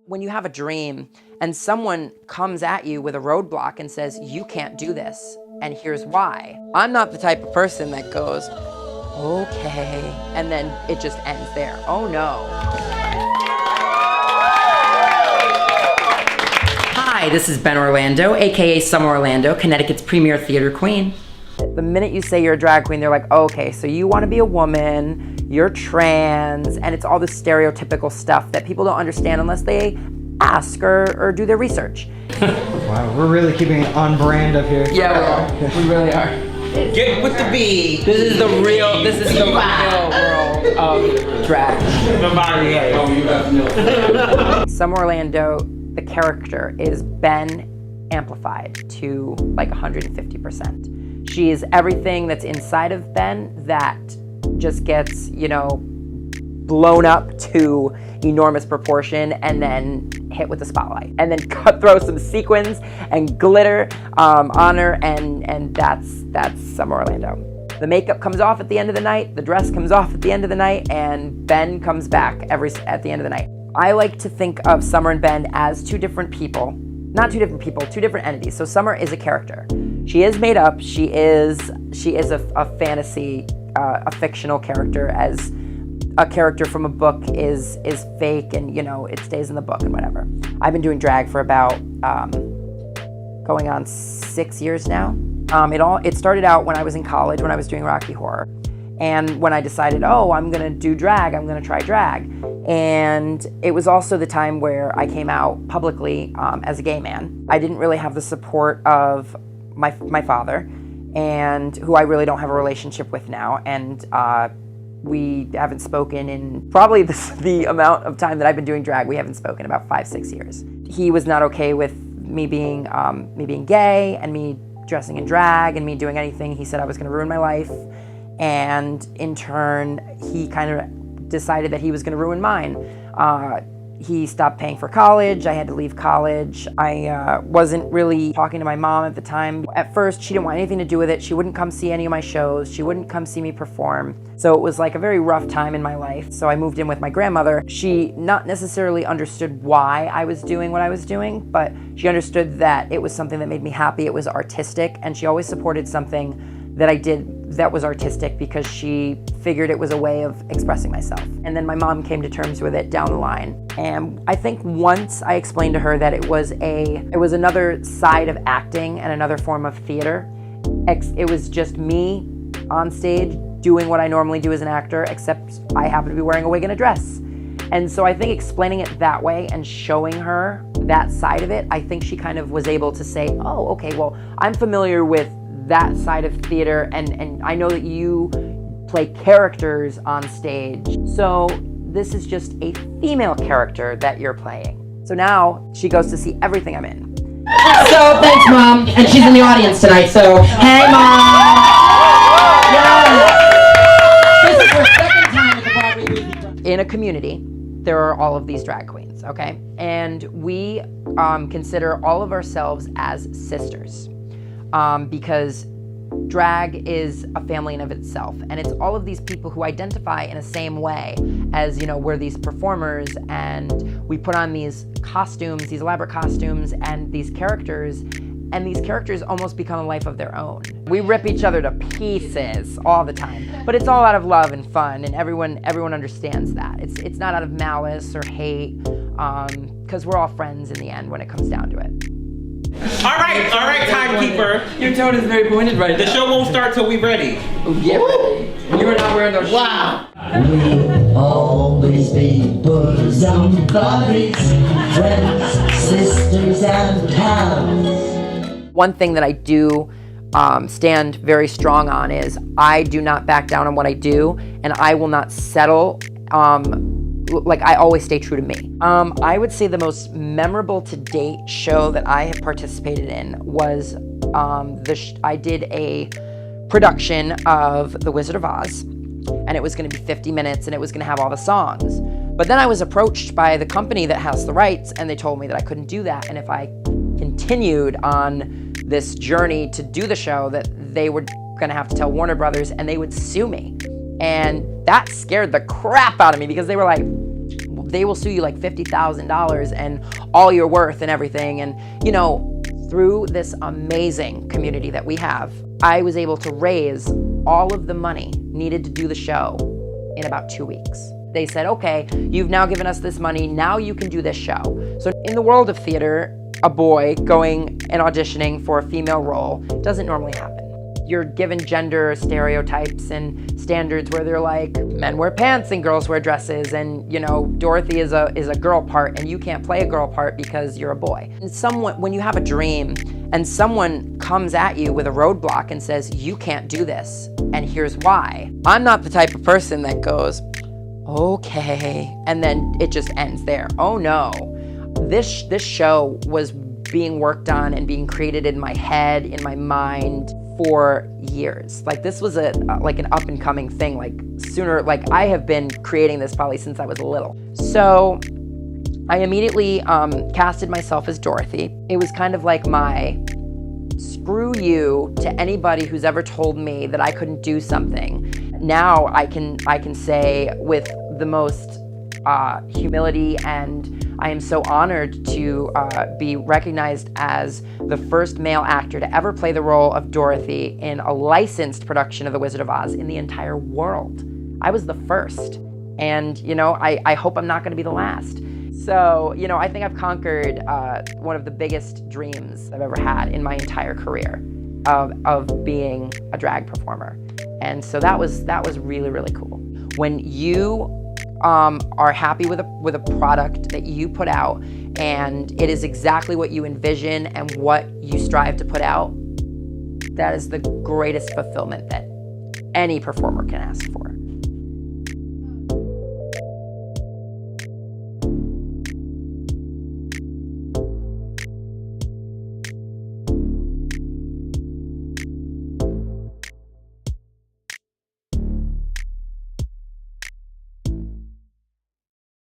When you have a dream and someone comes at you with a roadblock and says, you can't do this, and here's why. I'm not the type of person that goes, okay, and then it just ends there. Oh no. Hi, this is Ben Orlando, AKA Summer Orlando, Connecticut's premier theater queen. The minute you say you're a drag queen, they're like, okay, so you want to be a woman, you're trans, and it's all this stereotypical stuff that people don't understand unless they ask or do their research. Wow, we're really keeping it on brand up here. Yeah, we really are. Get with the B. This is the real world of drag. Summer Orlando, the character, is Ben amplified to like 150%. She is everything that's inside of Ben that just gets, blown up to enormous proportion and then hit with the spotlight. And then throw some sequins and glitter on her, and that's Summer Orlando. The makeup comes off at the end of the night, the dress comes off at the end of the night, and Ben comes back at the end of the night. I like to think of Summer and Ben as two different people. Not two different people, two different entities. So Summer is a character. She is made up. She is a fantasy, a fictional character, as a character from a book is fake, and it stays in the book and whatever. I've been doing drag for about going on 6 years now. It started out when I was in college, when I was doing Rocky Horror. And when I decided, I'm gonna do drag, I'm gonna try drag. And it was also the time where I came out publicly as a gay man. I didn't really have the support of my father, and who I really don't have a relationship with now. And we haven't spoken in probably the amount of time that I've been doing drag. We haven't spoken about 5-6 years. He was not okay with me being gay and me dressing in drag and me doing anything. He said I was gonna ruin my life. And in turn, he kind of decided that he was going to ruin mine. He stopped paying for college. I had to leave college. I wasn't really talking to my mom at the time. At first, she didn't want anything to do with it. She wouldn't come see any of my shows. She wouldn't come see me perform. So it was like a very rough time in my life. So I moved in with my grandmother. She not necessarily understood why I was doing what I was doing, but she understood that it was something that made me happy. It was artistic, and she always supported something that I did that was artistic because she figured it was a way of expressing myself. And then my mom came to terms with it down the line. And I think once I explained to her that it was another side of acting and another form of theater. It was just me on stage doing what I normally do as an actor, except I happen to be wearing a wig and a dress. And so I think explaining it that way and showing her that side of it, I think she kind of was able to say, oh, okay, well, I'm familiar with that side of theater, and I know that you play characters on stage. So this is just a female character that you're playing. So now she goes to see everything I'm in. So thanks, Mom. And she's in the audience tonight, so hey, Mom! Yes! This is her second time at the Broadway Movie. In a community, there are all of these drag queens, okay? And we consider all of ourselves as sisters. Because drag is a family in of itself, and it's all of these people who identify in the same way as, we're these performers, and we put on these costumes, these elaborate costumes, and these characters almost become a life of their own. We rip each other to pieces all the time, but it's all out of love and fun, and everyone understands that. It's not out of malice or hate, because we're all friends in the end when it comes down to it. All right, timekeeper. Your tone is very pointed right now. The show won't start till we ready. Get ready. You are not wearing those shoes. Wow. We'll always be bosom buddies, friends, sisters, and pals. One thing that I do stand very strong on is I do not back down on what I do, and I will not settle. I always stay true to me. I would say the most memorable to date show that I have participated in was I did a production of The Wizard of Oz, and it was going to be 50 minutes, and it was going to have all the songs. But then I was approached by the company that has the rights, and they told me that I couldn't do that, and if I continued on this journey to do the show, that they were going to have to tell Warner Brothers, and they would sue me. And that scared the crap out of me, because they were like, they will sue you like $50,000 and all your worth and everything. And, you know, through this amazing community that we have, I was able to raise all of the money needed to do the show in about 2 weeks. They said, okay, you've now given us this money, now you can do this show. So in the world of theater, a boy going and auditioning for a female role doesn't normally happen. You're given gender stereotypes and standards where they're like, men wear pants and girls wear dresses, and you know, Dorothy is a girl part and you can't play a girl part because you're a boy. And when you have a dream and someone comes at you with a roadblock and says, you can't do this, and here's why. I'm not the type of person that goes, okay, and then it just ends there. Oh no, this show was being worked on and being created in my head, in my mind, for years. Like this was like an up and coming thing. Like I have been creating this probably since I was little. So I immediately casted myself as Dorothy. It was kind of like my screw you to anybody who's ever told me that I couldn't do something. Now I can say with the most humility, and I am so honored to be recognized as the first male actor to ever play the role of Dorothy in a licensed production of The Wizard of Oz in the entire world. I was the first, and you know, I hope I'm not going to be the last. So, you know, I think I've conquered one of the biggest dreams I've ever had in my entire career of being a drag performer. And so that was really, really cool. When you are happy with a product that you put out and it is exactly what you envision and what you strive to put out, that is the greatest fulfillment that any performer can ask for.